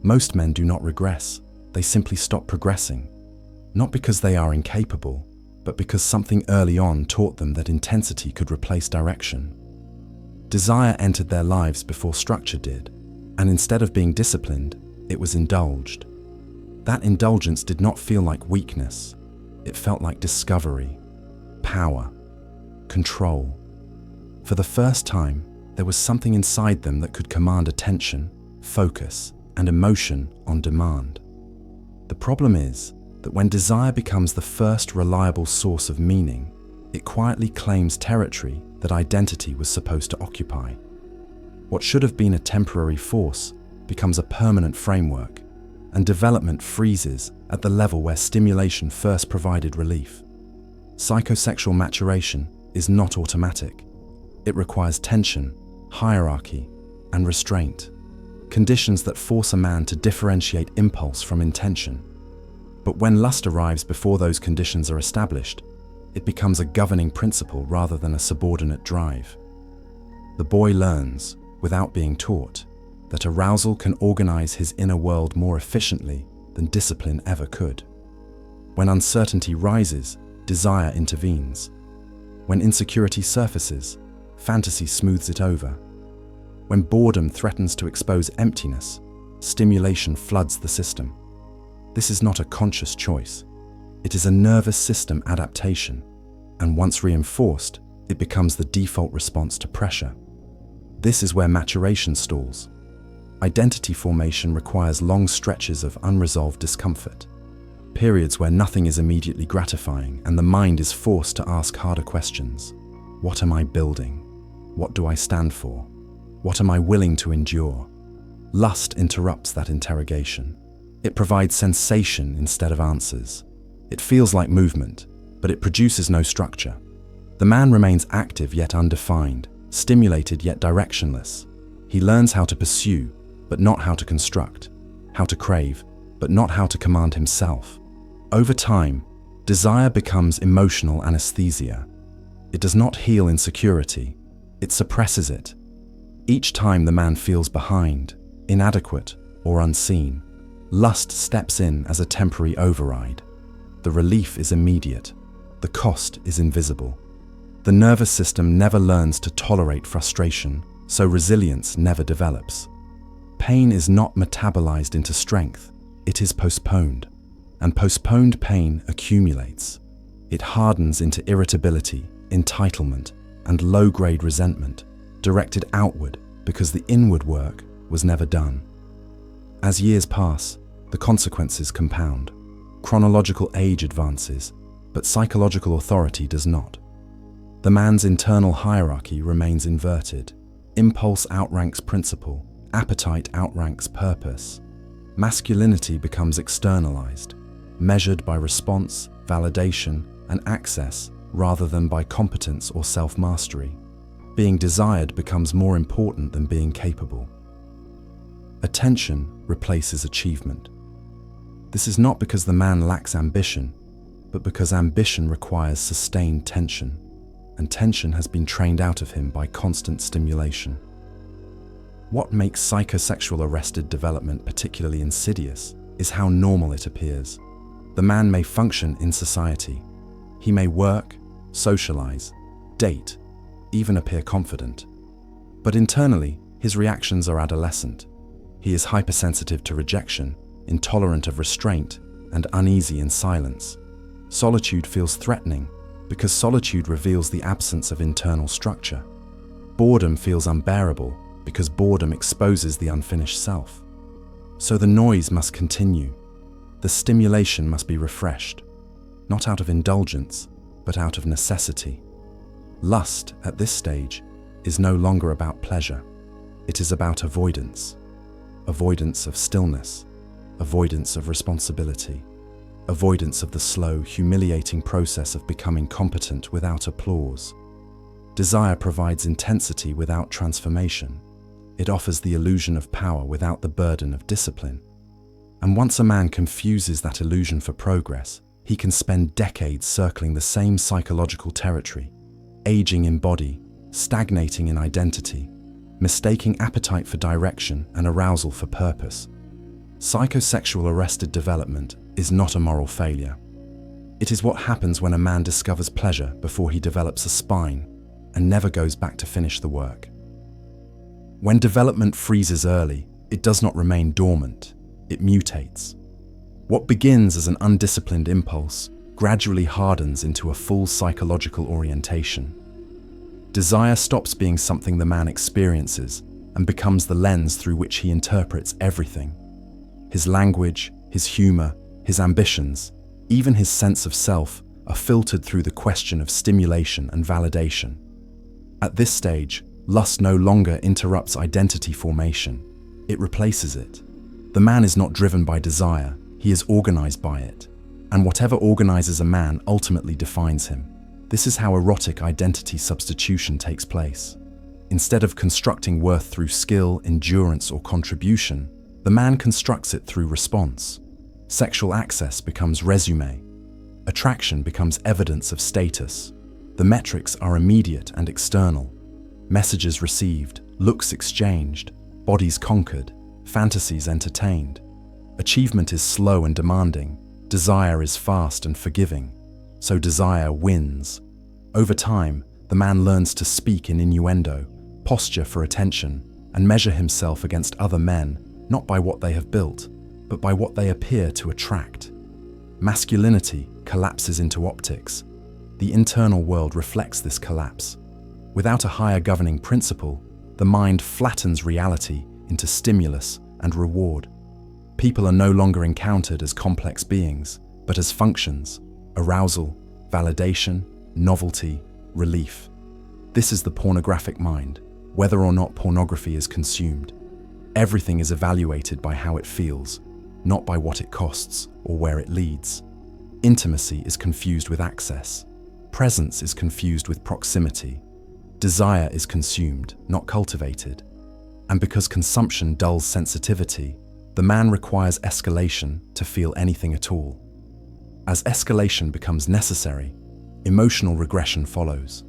Most men do not regress, they simply stop progressing. Not because they are incapable, but because something early on taught them that intensity could replace direction. Desire entered their lives before structure did, and instead of being disciplined, it was indulged. That indulgence did not feel like weakness, it felt like discovery, power, control. For the first time, there was something inside them that could command attention, focus, and emotion on demand. The problem is that when desire becomes the first reliable source of meaning, it quietly claims territory that identity was supposed to occupy. What should have been a temporary force becomes a permanent framework, and development freezes at the level where stimulation first provided relief. Psychosexual maturation is not automatic. It requires tension, hierarchy, and restraint, conditions that force a man to differentiate impulse from intention. But when lust arrives before those conditions are established, it becomes a governing principle rather than a subordinate drive. The boy learns, without being taught, that arousal can organize his inner world more efficiently than discipline ever could. When uncertainty rises, desire intervenes. When insecurity surfaces, fantasy smooths it over. When boredom threatens to expose emptiness, stimulation floods the system. This is not a conscious choice. It is a nervous system adaptation, and once reinforced, it becomes the default response to pressure. This is where maturation stalls. Identity formation requires long stretches of unresolved discomfort, periods where nothing is immediately gratifying and the mind is forced to ask harder questions. What am I building? What do I stand for? What am I willing to endure? Lust interrupts that interrogation. It provides sensation instead of answers. It feels like movement, but it produces no structure. The man remains active yet undefined, stimulated yet directionless. He learns how to pursue, but not how to construct, how to crave, but not how to command himself. Over time, desire becomes emotional anesthesia. It does not heal insecurity, it suppresses it. Each time the man feels behind, inadequate, or unseen, lust steps in as a temporary override. The relief is immediate, the cost is invisible. The nervous system never learns to tolerate frustration, so resilience never develops. Pain is not metabolized into strength, it is postponed. And postponed pain accumulates. It hardens into irritability, entitlement, and low-grade resentment, directed outward because the inward work was never done. As years pass, the consequences compound. Chronological age advances, but psychological authority does not. The man's internal hierarchy remains inverted. Impulse outranks principle, appetite outranks purpose. Masculinity becomes externalized, measured by response, validation, and access rather than by competence or self-mastery. Being desired becomes more important than being capable. Attention replaces achievement. This is not because the man lacks ambition, but because ambition requires sustained tension, and tension has been trained out of him by constant stimulation. What makes psychosexual arrested development particularly insidious is how normal it appears. The man may function in society. He may work, socialize, date, even appear confident. But internally, his reactions are adolescent. He is hypersensitive to rejection, intolerant of restraint, and uneasy in silence. Solitude feels threatening because solitude reveals the absence of internal structure. Boredom feels unbearable because boredom exposes the unfinished self. So the noise must continue. The stimulation must be refreshed, not out of indulgence, but out of necessity. Lust, at this stage, is no longer about pleasure. It is about avoidance. Avoidance of stillness, avoidance of responsibility, avoidance of the slow, humiliating process of becoming competent without applause. Desire provides intensity without transformation. It offers the illusion of power without the burden of discipline. And once a man confuses that illusion for progress, he can spend decades circling the same psychological territory, aging in body, stagnating in identity, mistaking appetite for direction and arousal for purpose. Psychosexual arrested development is not a moral failure. It is what happens when a man discovers pleasure before he develops a spine and never goes back to finish the work. When development freezes early, it does not remain dormant, it mutates. What begins as an undisciplined impulse gradually hardens into a full psychological orientation. Desire stops being something the man experiences and becomes the lens through which he interprets everything. His language, his humor, his ambitions, even his sense of self are filtered through the question of stimulation and validation. At this stage, lust no longer interrupts identity formation, it replaces it. The man is not driven by desire, he is organized by it. And whatever organizes a man ultimately defines him. This is how erotic identity substitution takes place. Instead of constructing worth through skill, endurance, or contribution, the man constructs it through response. Sexual access becomes resume. Attraction becomes evidence of status. The metrics are immediate and external. Messages received, looks exchanged, bodies conquered, fantasies entertained. Achievement is slow and demanding. Desire is fast and forgiving. So desire wins. Over time, the man learns to speak in innuendo, posture for attention, and measure himself against other men, not by what they have built, but by what they appear to attract. Masculinity collapses into optics. The internal world reflects this collapse. Without a higher governing principle, the mind flattens reality into stimulus and reward. People are no longer encountered as complex beings, but as functions: arousal, validation, novelty, relief. This is the pornographic mind, whether or not pornography is consumed. Everything is evaluated by how it feels, not by what it costs or where it leads. Intimacy is confused with access. Presence is confused with proximity. Desire is consumed, not cultivated. And because consumption dulls sensitivity, the man requires escalation to feel anything at all. As escalation becomes necessary, emotional regression follows.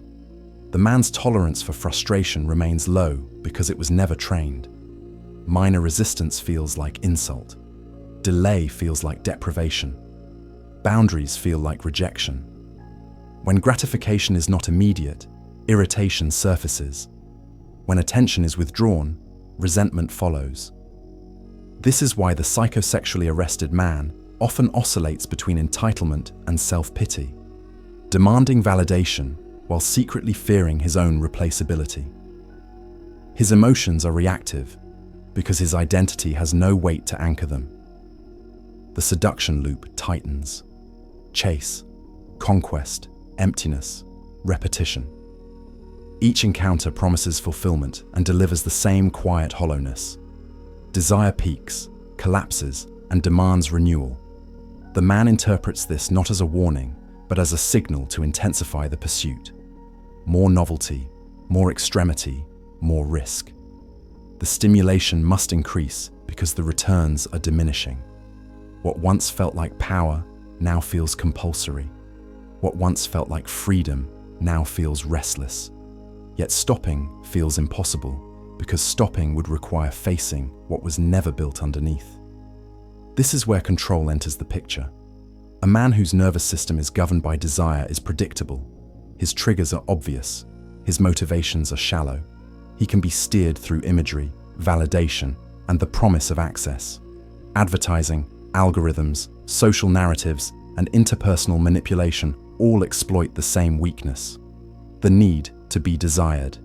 The man's tolerance for frustration remains low because it was never trained. Minor resistance feels like insult. Delay feels like deprivation. Boundaries feel like rejection. When gratification is not immediate, irritation surfaces. When attention is withdrawn, resentment follows. This is why the psychosexually arrested man often oscillates between entitlement and self-pity, demanding validation while secretly fearing his own replaceability. His emotions are reactive because his identity has no weight to anchor them. The seduction loop tightens. Chase, conquest, emptiness, repetition. Each encounter promises fulfillment and delivers the same quiet hollowness. Desire peaks, collapses, and demands renewal. The man interprets this not as a warning, but as a signal to intensify the pursuit. More novelty, more extremity, more risk. The stimulation must increase because the returns are diminishing. What once felt like power now feels compulsory. What once felt like freedom now feels restless. Yet stopping feels impossible, because stopping would require facing what was never built underneath. This is where control enters the picture. A man whose nervous system is governed by desire is predictable. His triggers are obvious. His motivations are shallow. He can be steered through imagery, validation, and the promise of access. Advertising, algorithms, social narratives, and interpersonal manipulation all exploit the same weakness: the need to be desired.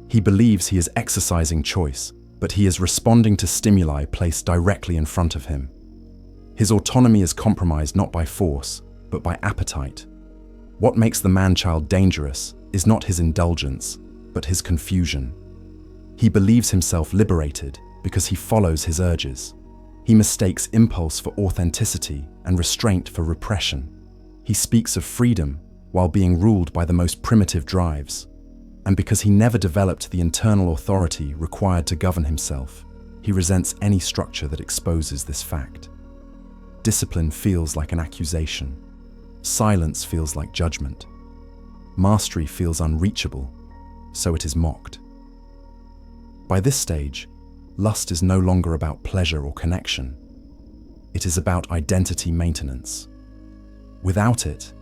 He believes he is exercising choice, but he is responding to stimuli placed directly in front of him. His autonomy is compromised not by force, but by appetite. What makes the man-child dangerous is not his indulgence, but his confusion. He believes himself liberated because he follows his urges. He mistakes impulse for authenticity and restraint for repression. He speaks of freedom while being ruled by the most primitive drives. And because he never developed the internal authority required to govern himself, he resents any structure that exposes this fact. Discipline feels like an accusation. Silence feels like judgment. Mastery feels unreachable, so it is mocked. By this stage, lust is no longer about pleasure or connection. It is about identity maintenance. Without it,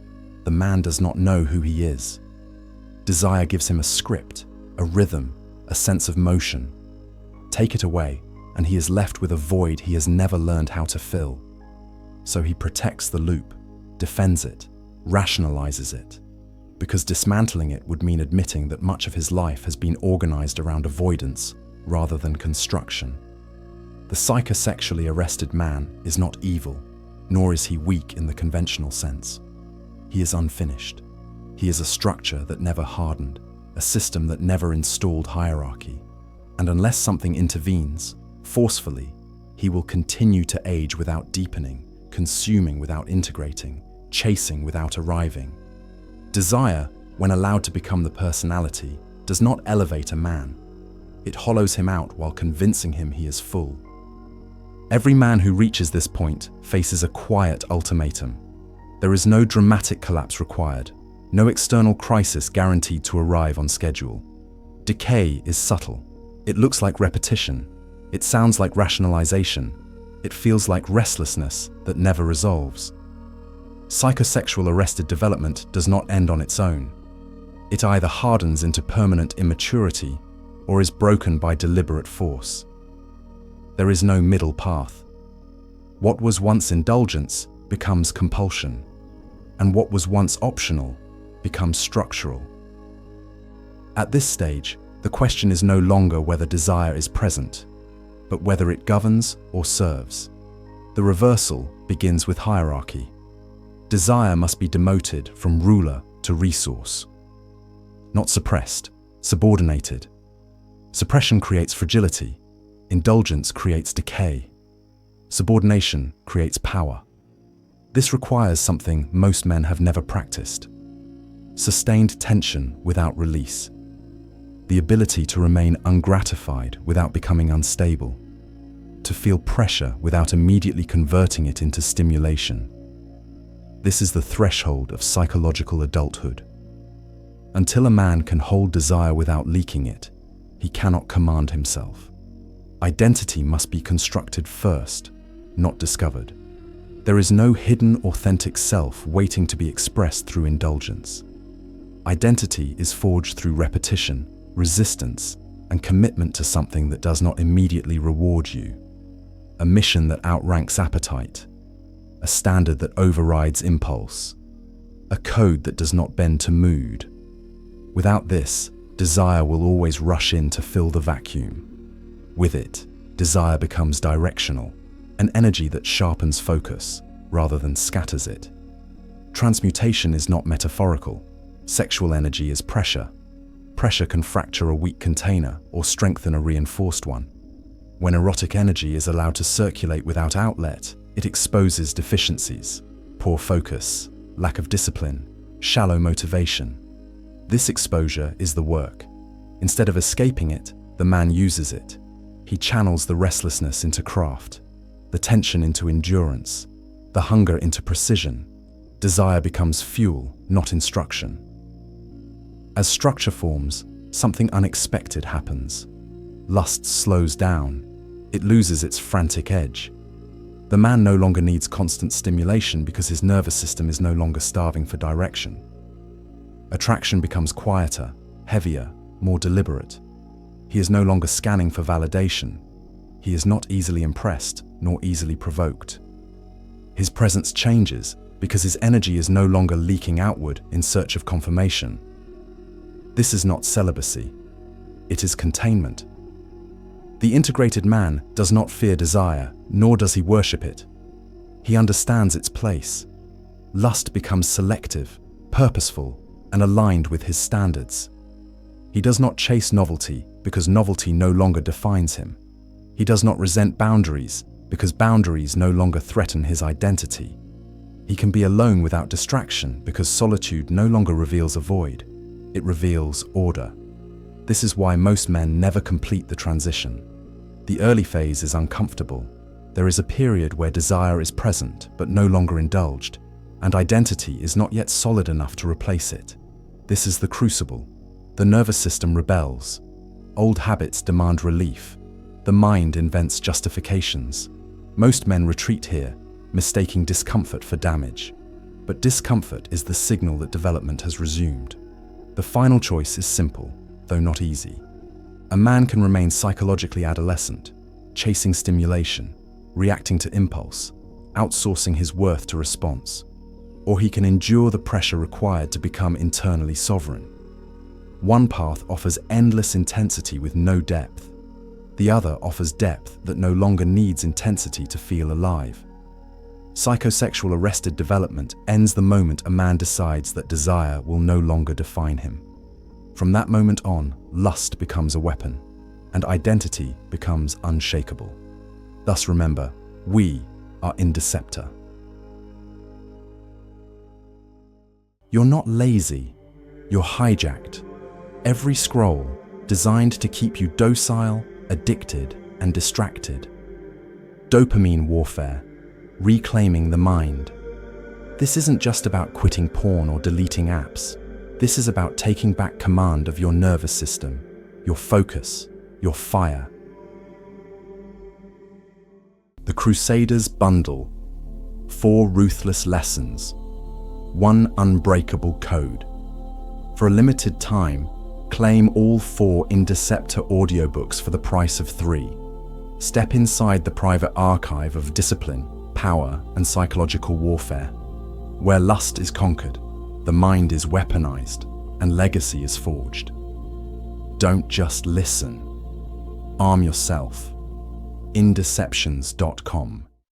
the man does not know who he is. Desire gives him a script, a rhythm, a sense of motion. Take it away, and he is left with a void he has never learned how to fill. So he protects the loop, defends it, rationalizes it, because dismantling it would mean admitting that much of his life has been organized around avoidance rather than construction. The psychosexually arrested man is not evil, nor is he weak in the conventional sense. He is unfinished. He is a structure that never hardened, a system that never installed hierarchy. And unless something intervenes, forcefully, he will continue to age without deepening, consuming without integrating, chasing without arriving. Desire, when allowed to become the personality, does not elevate a man. It hollows him out while convincing him he is full. Every man who reaches this point faces a quiet ultimatum. There is no dramatic collapse required, no external crisis guaranteed to arrive on schedule. Decay is subtle. It looks like repetition. It sounds like rationalization. It feels like restlessness that never resolves. Psychosexual arrested development does not end on its own. It either hardens into permanent immaturity or is broken by deliberate force. There is no middle path. What was once indulgence becomes compulsion, and what was once optional becomes structural. At this stage, the question is no longer whether desire is present, but whether it governs or serves. The reversal begins with hierarchy. Desire must be demoted from ruler to resource. Not suppressed, subordinated. Suppression creates fragility. Indulgence creates decay. Subordination creates power. This requires something most men have never practiced: sustained tension without release. The ability to remain ungratified without becoming unstable. To feel pressure without immediately converting it into stimulation. This is the threshold of psychological adulthood. Until a man can hold desire without leaking it, he cannot command himself. Identity must be constructed first, not discovered. There is no hidden, authentic self waiting to be expressed through indulgence. Identity is forged through repetition, resistance, and commitment to something that does not immediately reward you. A mission that outranks appetite. A standard that overrides impulse. A code that does not bend to mood. Without this, desire will always rush in to fill the vacuum. With it, desire becomes directional, an energy that sharpens focus rather than scatters it. Transmutation is not metaphorical. Sexual energy is pressure. Pressure can fracture a weak container or strengthen a reinforced one. When erotic energy is allowed to circulate without outlet, it exposes deficiencies, poor focus, lack of discipline, shallow motivation. This exposure is the work. Instead of escaping it, the man uses it. He channels the restlessness into craft, the tension into endurance, the hunger into precision. Desire becomes fuel, not instruction. As structure forms, something unexpected happens. Lust slows down. It loses its frantic edge. The man no longer needs constant stimulation because his nervous system is no longer starving for direction. Attraction becomes quieter, heavier, more deliberate. He is no longer scanning for validation. He is not easily impressed, nor easily provoked. His presence changes because his energy is no longer leaking outward in search of confirmation. This is not celibacy. It is containment. The integrated man does not fear desire, nor does he worship it. He understands its place. Lust becomes selective, purposeful, and aligned with his standards. He does not chase novelty because novelty no longer defines him. He does not resent boundaries because boundaries no longer threaten his identity. He can be alone without distraction because solitude no longer reveals a void. It reveals order. This is why most men never complete the transition. The early phase is uncomfortable. There is a period where desire is present but no longer indulged, and identity is not yet solid enough to replace it. This is the crucible. The nervous system rebels. Old habits demand relief. The mind invents justifications. Most men retreat here, mistaking discomfort for damage. But discomfort is the signal that development has resumed. The final choice is simple, though not easy. A man can remain psychologically adolescent, chasing stimulation, reacting to impulse, outsourcing his worth to response. Or he can endure the pressure required to become internally sovereign. One path offers endless intensity with no depth. The other offers depth that no longer needs intensity to feel alive. Psychosexual arrested development ends the moment a man decides that desire will no longer define him. From that moment on, lust becomes a weapon, and identity becomes unshakable. Thus remember, we are indisceptor. You're not lazy, you're hijacked. Every scroll designed to keep you docile, addicted, and distracted. Dopamine warfare, reclaiming the mind. This isn't just about quitting porn or deleting apps. This is about taking back command of your nervous system, your focus, your fire. The Crusaders Bundle. 4 ruthless lessons. 1 unbreakable code. For a limited time, claim all 4 Indisceptor audiobooks for the price of 3. Step inside the private archive of discipline, power, and psychological warfare, where lust is conquered, the mind is weaponized, and legacy is forged. Don't just listen. Arm yourself. Indeceptions.com